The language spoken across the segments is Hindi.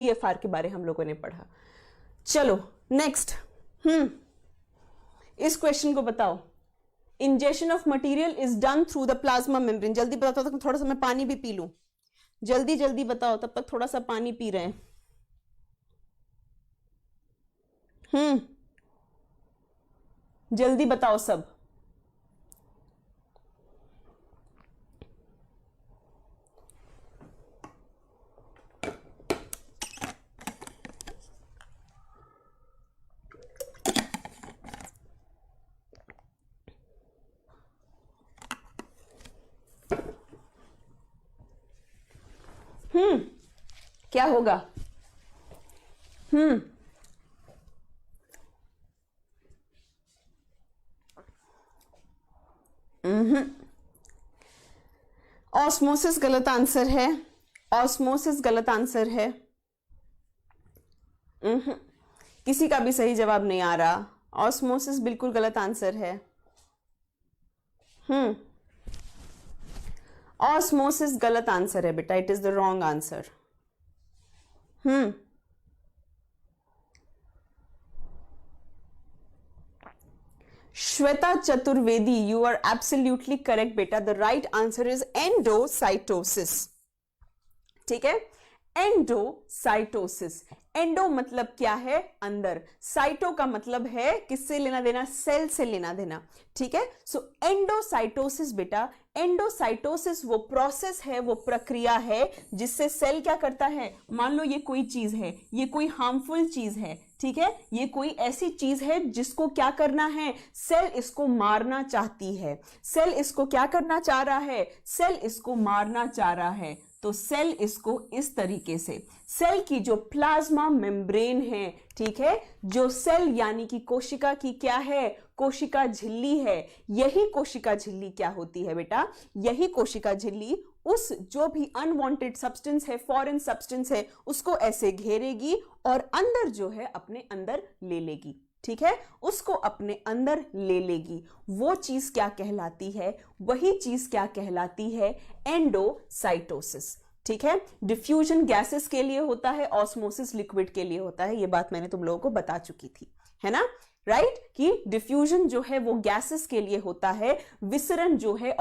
ईएफआर के बारे हम लोगों ने पढ़ा। चलो नेक्स्ट, इस क्वेश्चन को बताओ। Injection of material is done through the plasma membrane. जल्दी बताओ, तब तक थोड़ा सा मैं पानी भी पी लूं। जल्दी जल्दी बताओ, तब तक थोड़ा सा पानी पी रहे हैं। जल्दी बताओ सब। क्या होगा? ऑस्मोसिस गलत आंसर है। ऑस्मोसिस गलत आंसर है। किसी का भी सही जवाब नहीं आ रहा। ऑस्मोसिस बिल्कुल गलत आंसर है। ऑस्मोसिस गलत आंसर है बेटा, it is the wrong answer. Shweta Chaturvedi, you are absolutely correct बेटा। The right answer is endocytosis. ठीक है, एंडोसाइटोसिस। एंडो मतलब क्या है? अंदर। साइटो का मतलब है किससे लेना देना? सेल से लेना देना। ठीक है, सो एंडोसाइटोसिस बेटा, एंडोसाइटोसिस वो प्रोसेस है, वो प्रक्रिया है जिससे सेल क्या करता है। मान लो ये कोई चीज है, ये कोई हार्मफुल चीज है, ठीक है, ये कोई ऐसी चीज है जिसको क्या करना है? सेल इसको मारना चाहती है। सेल इसको क्या करना चाह रहा है? सेल इसको मारना चाह रहा है। तो सेल इसको इस तरीके से, सेल की जो प्लाज्मा मेम्ब्रेन है, ठीक है, जो सेल यानी कि कोशिका की क्या है? कोशिका झिल्ली है। यही कोशिका झिल्ली क्या होती है बेटा? यही कोशिका झिल्ली उस जो भी अनवांटेड सब्सटेंस है, फॉरेन सब्सटेंस है, उसको ऐसे घेरेगी और अंदर जो है अपने अंदर ले लेगी। ठीक है, उसको अपने अंदर ले लेगी। वो चीज क्या कहलाती है? वही चीज क्या कहलाती है? एंडोसाइटोसिस। ठीक है, डिफ्यूजन गैसेस के लिए होता है, ऑस्मोसिस लिक्विड के लिए होता है। ये बात मैंने तुम लोगों को बता चुकी थी, है ना, राइट, कि डिफ्यूजन जो है वो गैसेस के लिए होता है, विसरण जो है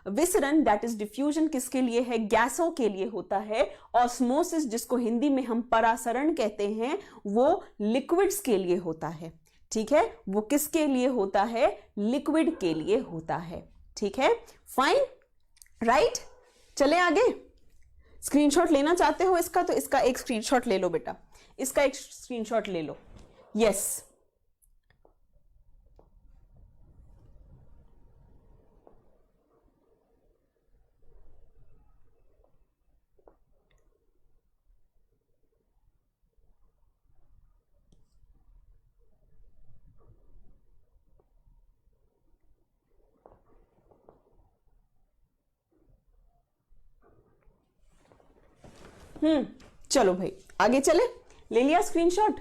विसरण दैट इज डिफ्यूजन किसके लिए है? गैसों के लिए होता है। ऑस्मोसिस जिसको हिंदी में हम परासरण कहते हैं, वो लिक्विड्स के लिए होता है। ठीक है, वो किसके लिए होता है? लिक्विड के लिए होता है। ठीक है, फाइन, राइट। चले आगे। स्क्रीनशॉट लेना चाहते हो इसका, तो इसका एक स्क्रीनशॉट ले लो बेटा, इसका एक स्क्रीनशॉट ले लो। यस, चलो भाई आगे चले। ले लिया स्क्रीनशॉट?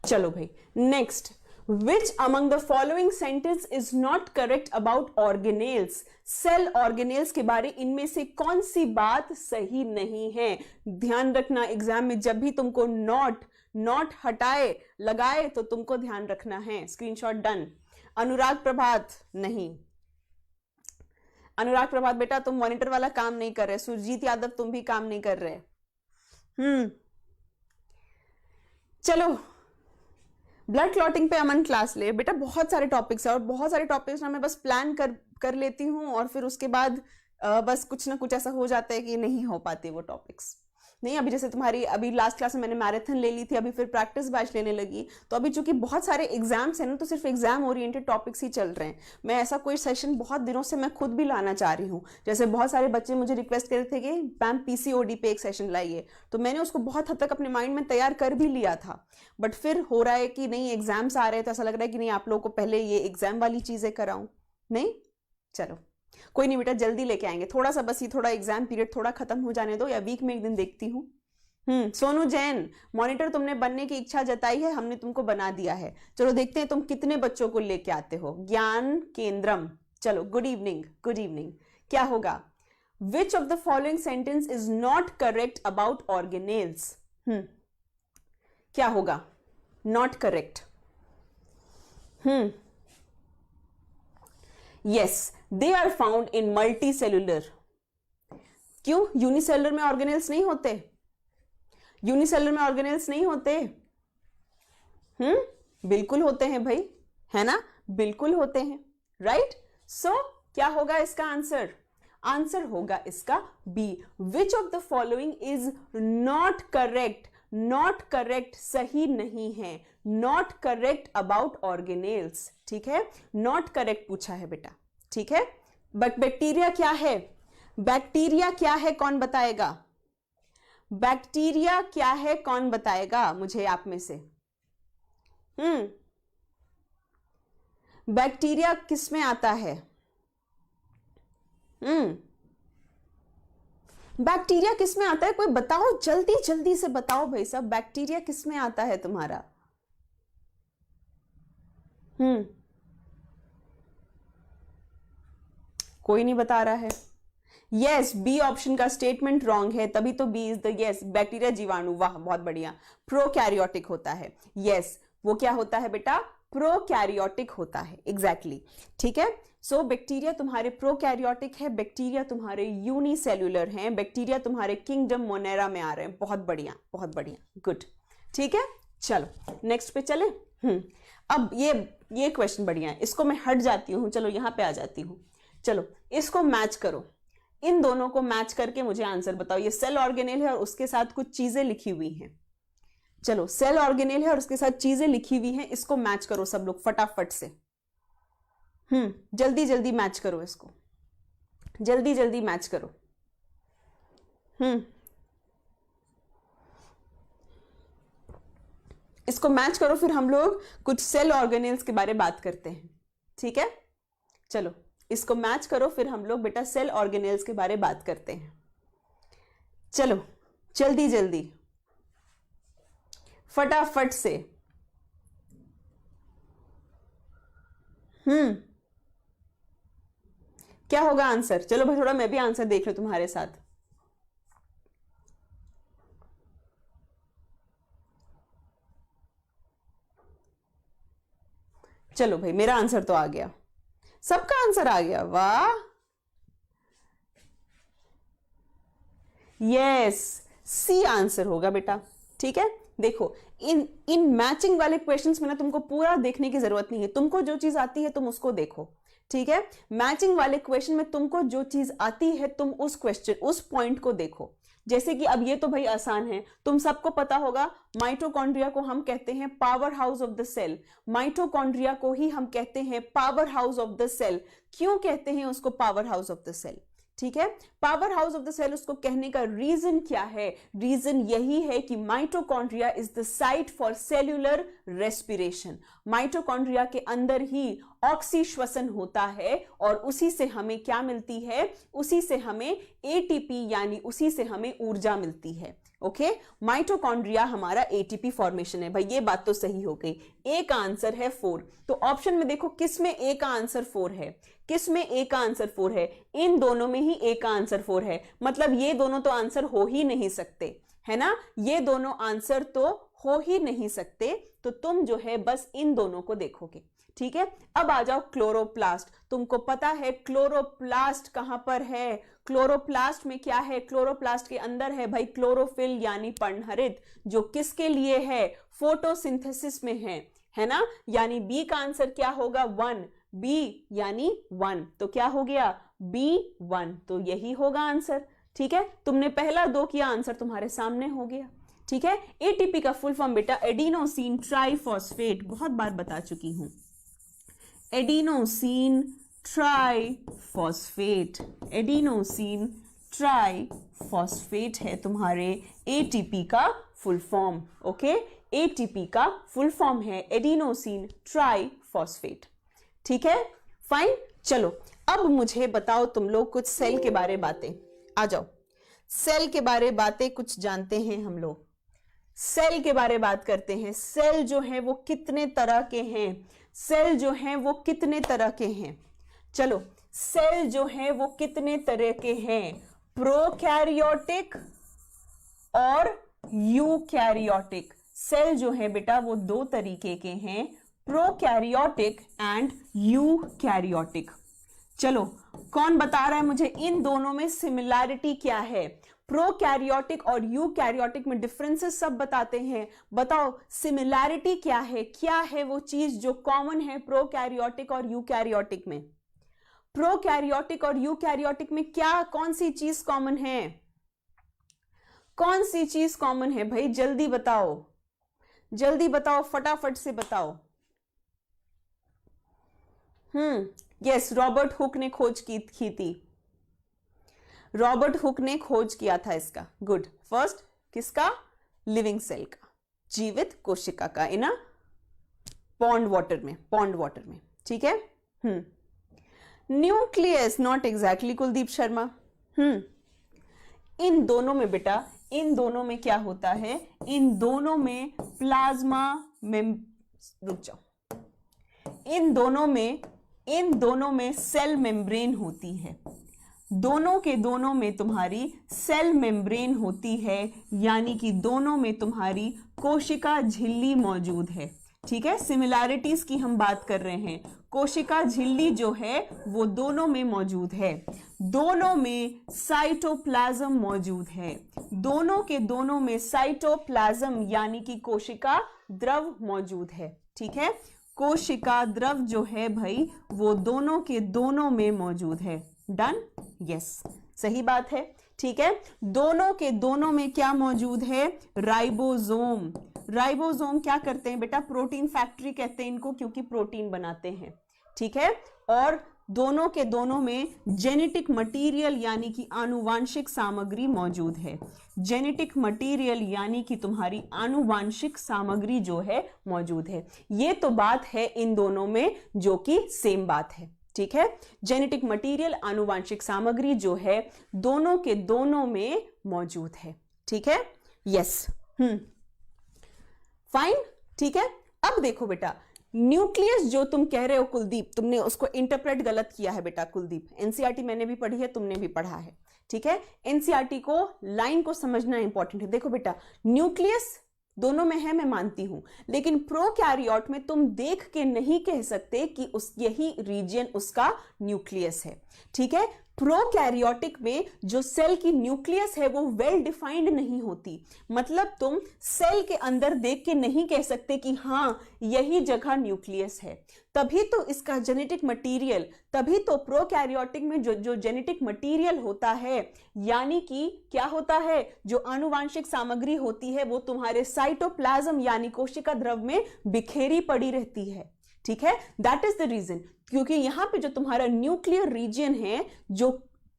चलो भाई next. Which among the following sentence is not correct about organelles? Cell organelles के बारे इनमें से कौन सी बात सही नहीं है? ध्यान रखना, एग्जाम में जब भी तुमको नॉट हटाए लगाए तो तुमको ध्यान रखना है। Screenshot done. अनुराग प्रभात, नहीं, अनुराग प्रभात बेटा तुम मॉनिटर वाला काम नहीं कर रहे। सुरजीत यादव तुम भी काम नहीं कर रहे। चलो, ब्लड क्लॉटिंग पे अमन क्लास ले बेटा। बहुत सारे टॉपिक्स है और बहुत सारे टॉपिक्स ना मैं बस प्लान कर लेती हूँ और फिर उसके बाद बस कुछ ना कुछ ऐसा हो जाता है कि नहीं हो पाते वो टॉपिक्स। नहीं, अभी जैसे तुम्हारी अभी लास्ट क्लास में मैंने मैराथन ले ली थी, अभी फिर प्रैक्टिस बैच लेने लगी, तो अभी चूंकि बहुत सारे एग्जाम्स हैं ना, तो सिर्फ एग्जाम ओरिएंटेड टॉपिक्स ही चल रहे हैं। मैं ऐसा कोई सेशन बहुत दिनों से मैं खुद भी लाना चाह रही हूँ। जैसे बहुत सारे बच्चे मुझे रिक्वेस्ट कर रहे थे कि मैम पीसीओडी पे एक सेशन लाइए, तो मैंने उसको बहुत हद तक अपने माइंड में तैयार कर भी लिया था, बट फिर हो रहा है कि नहीं एग्जाम्स आ रहे हैं, तो ऐसा लग रहा है कि नहीं आप लोगों को पहले ये एग्जाम वाली चीजें कराऊं। नहीं, चलो कोई नहीं बेटा, जल्दी लेके आएंगे। थोड़ा सा बस ये थोड़ा एग्जाम पीरियड थोड़ा खत्म हो जाने दो, या वीक में एक दिन देखती हूँ। सोनू जैन, मॉनिटर तुमने बनने की इच्छा जताई है, हमने तुमको बना दिया है। चलो देखते हैं तुम कितने बच्चों को लेके आते हो। ज्ञान केंद्रम, चलो गुड इवनिंग, गुड इवनिंग। क्या होगा? Which of the following sentence is not correct about organelles? क्या होगा? Not correct. Yes, they are found in multicellular. क्यों? यूनिसेलुलर में ऑर्गेनेल्स नहीं होते? यूनिसेलुलर में ऑर्गेनेल्स नहीं होते? बिल्कुल होते हैं भाई, है ना? बिल्कुल होते हैं, राइट? सो क्या होगा इसका आंसर? आंसर होगा इसका B. Which of the following is not correct? Not correct सही नहीं है. Not correct about organelles. ठीक है, नॉट करेक्ट पूछा है बेटा. ठीक है, बट बैक्टीरिया क्या है? बैक्टीरिया क्या है? कौन बताएगा? बैक्टीरिया क्या है? कौन बताएगा मुझे आप में से? बैक्टीरिया किस में आता है? बैक्टीरिया किस में आता है? कोई बताओ, जल्दी जल्दी से बताओ भाई साहब, बैक्टीरिया किस में आता है तुम्हारा? कोई नहीं बता रहा है. यस, बी ऑप्शन का स्टेटमेंट रॉन्ग है, तभी तो B is the. Yes, bacteria जीवाणु. वाह, बहुत बढ़िया. प्रोकैरियोटिक होता है. यस, वो क्या होता है बेटा? प्रोकैरियोटिक होता है. एग्जैक्टली. ठीक है, सो बैक्टीरिया तुम्हारे प्रोकैरियोटिक है, बैक्टीरिया तुम्हारे यूनिसेल्युलर हैं, बैक्टीरिया तुम्हारे किंगडम मोनेरा में आ रहे हैं. बहुत बढ़िया, बहुत बढ़िया, गुड. ठीक है, चलो नेक्स्ट पे चले. अब ये क्वेश्चन बढ़िया है, इसको मैं हट जाती हूं. चलो यहां पे आ जाती हूं. चलो इसको मैच करो, इन दोनों को मैच करके मुझे आंसर बताओ. ये सेल ऑर्गेनेल है और उसके साथ कुछ चीजें लिखी हुई हैं. चलो, सेल ऑर्गेनेल है और उसके साथ चीजें लिखी हुई हैं, इसको मैच करो सब लोग फटाफट से. जल्दी जल्दी मैच करो इसको, जल्दी जल्दी मैच करो. इसको मैच करो, फिर हम लोग कुछ सेल ऑर्गेनेल्स के बारे में बात करते हैं. ठीक है, चलो इसको मैच करो, फिर हम लोग बेटा सेल ऑर्गेनेल्स के बारे में बात करते हैं. चलो जल्दी जल्दी फटाफट से. क्या होगा आंसर? चलो भाई थोड़ा मैं भी आंसर देख लूं तुम्हारे साथ. चलो भाई, मेरा आंसर तो आ गया, सबका आंसर आ गया. वाह, यस, सी आंसर होगा बेटा. ठीक है, देखो इन मैचिंग वाले क्वेश्चंस में ना तुमको पूरा देखने की जरूरत नहीं है. तुमको जो चीज आती है तुम उसको देखो. ठीक है, मैचिंग वाले क्वेश्चन में तुमको जो चीज आती है तुम उस पॉइंट को देखो. जैसे कि अब ये तो भाई आसान है, तुम सबको पता होगा माइटोकॉन्ड्रिया को हम कहते हैं power house of the cell. Mitochondria को ही हम कहते हैं power house of the cell. क्यों कहते हैं उसको power house of the cell? ठीक है, power house of the cell उसको कहने का रीजन क्या है? रीजन यही है कि mitochondria is the site for cellular respiration. Mitochondria के अंदर ही ऑक्सीश्वसन होता है और उसी से हमें क्या मिलती है? उसी से हमें एटीपी यानी उसी से हमें ऊर्जा मिलती है. ओके, माइटोकॉन्ड्रिया हमारा एटीपी फॉर्मेशन है. भाई ये बात तो सही हो गई. ए का आंसर है 4. तो ऑप्शन में देखो किस में ए का आंसर 4 है, किस में ए का आंसर 4 है? इन दोनों में ही ए का आंसर 4 है. मतलब ये दोनों तो आंसर हो ही नहीं सकते, है ना? ये दोनों आंसर तो हो ही नहीं सकते. तो तुम जो है बस इन दोनों को देखोगे. ठीक है, अब आ जाओ क्लोरोप्लास्ट. तुमको पता है क्लोरोप्लास्ट कहां पर है? क्लोरोप्लास्ट में क्या है? क्लोरोप्लास्ट के अंदर है भाई क्लोरोफिल यानी पर्णहरित, जो किसके लिए है? फोटोसिंथेसिस में है ना? यानी बी का आंसर क्या होगा? 1. बी यानी 1, तो क्या हो गया? B1. तो यही होगा आंसर. ठीक है, तुमने पहला 2 किया, आंसर तुम्हारे सामने हो गया. ठीक है, एटीपी का फुल फॉर्म बेटा एडिनोसिन ट्राइफॉस्फेट. बहुत बार बता चुकी हूं, एडिनोसिन ट्राइफॉस्फेट. एडिनोसिन ट्राइफॉस्फेट है तुम्हारे एटीपी का फुल फॉर्म. ओके, एटीपी का फुल फॉर्म है एडिनोसिन ट्राइफॉस्फेट. ठीक है, फाइन. चलो अब मुझे बताओ तुम लोग कुछ सेल के बारे बातें. आ जाओ, सेल के बारे बातें कुछ जानते हैं हम लोग. सेल के बारे बात करते हैं. सेल जो है वो कितने तरह के हैं? सेल जो हैं वो कितने तरह के हैं? चलो, सेल जो है वो कितने तरह के हैं, प्रोकैरियोटिक और यूकैरियोटिक। सेल जो है बेटा वो दो तरीके के हैं, प्रोकैरियोटिक एंड यूकैरियोटिक। चलो कौन बता रहा है मुझे इन दोनों में सिमिलैरिटी क्या है? प्रोकैरियोटिक और यूकैरियोटिक में डिफरेंसेस सब बताते हैं, बताओ सिमिलैरिटी क्या है, क्या है वो चीज जो कॉमन है प्रोकैरियोटिक और यूकैरियोटिक में? प्रोकैरियोटिक और यूकैरियोटिक में क्या, कौन सी चीज कॉमन है? कौन सी चीज कॉमन है भाई? जल्दी बताओ, जल्दी बताओ, फटाफट से बताओ। यस, रॉबर्ट हुक ने खोज की थी, रॉबर्ट हुक ने खोज किया था इसका। गुड। फर्स्ट किसका? लिविंग सेल का, जीवित कोशिका का, इन पॉन्ड वाटर में, पॉन्ड वाटर में। ठीक है। Nucleus, not exactly Kuldeep Sharma. इन दोनों में बेटा, इन दोनों में क्या होता है? इन दोनों में प्लाज्मा रुक जाओ, इन दोनों में सेल मेम्ब्रेन होती है, दोनों के दोनों में तुम्हारी सेल मेम्ब्रेन होती है, यानी कि दोनों में तुम्हारी कोशिका झिल्ली मौजूद है। ठीक है, सिमिलैरिटीज की हम बात कर रहे हैं। कोशिका झिल्ली जो है वो दोनों में मौजूद है, दोनों में साइटोप्लाज्म मौजूद है, दोनों के दोनों में साइटोप्लाज्म यानी कि कोशिका द्रव मौजूद है। ठीक है, कोशिका द्रव जो है भाई वो दोनों के दोनों में मौजूद है। डन? यस, सही बात है। ठीक है, दोनों के दोनों में क्या मौजूद है? राइबोसोम। राइबोसोम क्या करते हैं बेटा? प्रोटीन फैक्ट्री कहते हैं इनको, क्योंकि प्रोटीन बनाते हैं। ठीक है, और दोनों के दोनों में जेनेटिक मटेरियल यानी कि आनुवांशिक सामग्री मौजूद है। जेनेटिक मटेरियल यानी कि तुम्हारी आनुवांशिक सामग्री जो है मौजूद है। ये तो बात है इन दोनों में जो कि सेम बात है। ठीक है, जेनेटिक मटेरियल, आनुवांशिक सामग्री जो है दोनों के दोनों में मौजूद है। ठीक है, यस, फाइन। ठीक है, अब देखो बेटा, न्यूक्लियस जो तुम कह रहे हो कुलदीप, तुमने उसको इंटरप्रेट गलत किया है बेटा कुलदीप। एनसीईआरटी मैंने भी पढ़ी है, तुमने भी पढ़ा है। ठीक है, एनसीईआरटी को लाइन को समझना इंपॉर्टेंट है। देखो बेटा, न्यूक्लियस दोनों में है, मैं मानती हूं, लेकिन प्रोकैरियोट में तुम देख के नहीं कह सकते कि उस यही रीजन उसका न्यूक्लियस है। ठीक है, प्रोकैरियोटिक में जो सेल की न्यूक्लियस है वो वेल डिफाइंड नहीं होती, मतलब तुम सेल के अंदर देख के नहीं कह सकते कि हाँ यही जगह न्यूक्लियस है। तभी तो इसका जेनेटिक मटेरियल, तभी तो प्रोकैरियोटिक में जो जेनेटिक मटेरियल होता है, यानी कि क्या होता है, जो आनुवांशिक सामग्री होती है वो तुम्हारे साइटोप्लाज्म यानी कोशिका द्रव में बिखेरी पड़ी रहती है। ठीक है, दैट इज द रीजन, क्योंकि यहां पे जो तुम्हारा न्यूक्लियर रीजन है, जो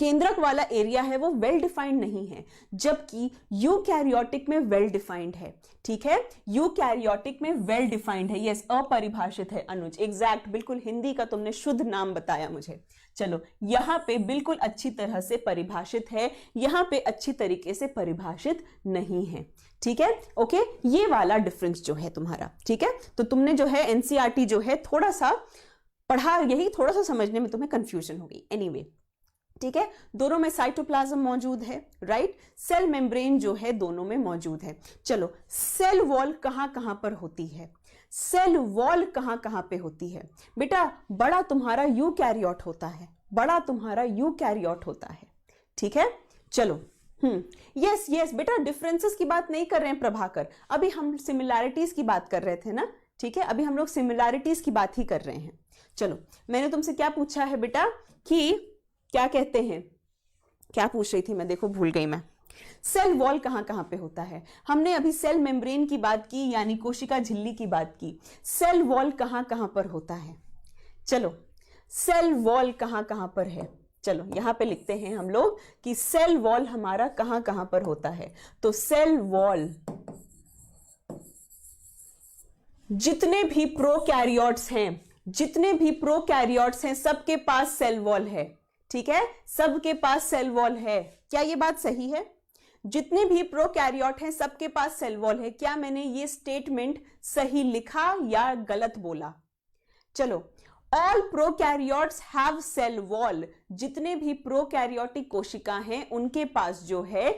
केंद्रक वाला एरिया है, वो वेल डिफाइंड नहीं है, जबकि यूकैरियोटिक में वेल डिफाइंड है। ठीक है, यूकैरियोटिक में वेल डिफाइंड है। यस, अपरिभाषित है अनुज, एग्जैक्ट, बिल्कुल हिंदी का तुमने शुद्ध नाम बताया मुझे। चलो, यहां पे बिल्कुल अच्छी तरह से परिभाषित है, यहां पे अच्छी तरीके से परिभाषित नहीं है। ठीक है, ओके, ये वाला डिफरेंस जो है तुम्हारा। ठीक है, तो तुमने जो है एनसीईआरटी जो है थोड़ा सा पढ़ा, यही थोड़ा सा समझने में तुम्हें कंफ्यूजन हो गई। एनीवे, ठीक है, दोनों में साइटोप्लाज्म मौजूद है, राइट। सेल मेम्ब्रेन जो है दोनों में मौजूद है। चलो, सेल वॉल कहां कहां पर होती है? सेल वॉल कहां कहां पे होती है बेटा? बड़ा तुम्हारा यूकैरियोट होता है, बड़ा तुम्हारा यूकैरियोट होता है। ठीक है, चलो, यस यस बेटा, डिफरेंसेस की बात नहीं कर रहे हैं प्रभाकर, अभी हम सिमिलैरिटीज की बात कर रहे थे ना। ठीक है, अभी हम लोग सिमिलैरिटीज की बात ही कर रहे हैं। चलो, मैंने तुमसे क्या पूछा है बेटा कि क्या कहते हैं, क्या पूछ रही थी मैं, देखो भूल गई मैं। सेल वॉल कहां कहां पे होता है? हमने अभी सेल मेम्ब्रेन की बात की, यानी कोशिका झिल्ली की बात की। सेल वॉल कहां कहां पर होता है? चलो, सेल वॉल कहां कहां पर है? चलो, यहां पे लिखते हैं हम लोग कि सेल वॉल हमारा कहां कहां पर होता है। तो सेल वॉल, जितने भी प्रोकैरियोट्स हैं, जितने भी प्रोकैरियोट्स हैं, सबके पास सेल वॉल है। ठीक है, सबके पास सेल वॉल है। क्या ये बात सही है? जितने भी प्रोकैरियोट हैं सबके पास सेल वॉल है। क्या मैंने ये स्टेटमेंट सही लिखा या गलत बोला? चलो, all prokaryotes have cell wall, जितने भी प्रोकैरियोटिक कोशिका हैं उनके पास जो है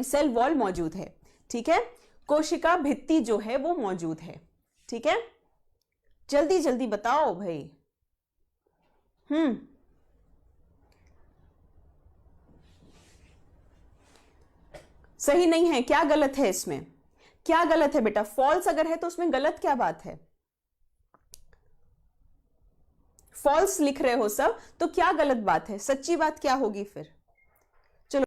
सेल वॉल मौजूद है, ठीक है, कोशिका भित्ति जो है वो मौजूद है, ठीक है। जल्दी जल्दी बताओ भाई। सही नहीं है, क्या गलत है इसमें, क्या गलत है बेटा? फॉल्स अगर है तो उसमें गलत क्या बात है? फॉल्स लिख रहे हो सब तो क्या गलत बात है? सच्ची बात क्या होगी फिर?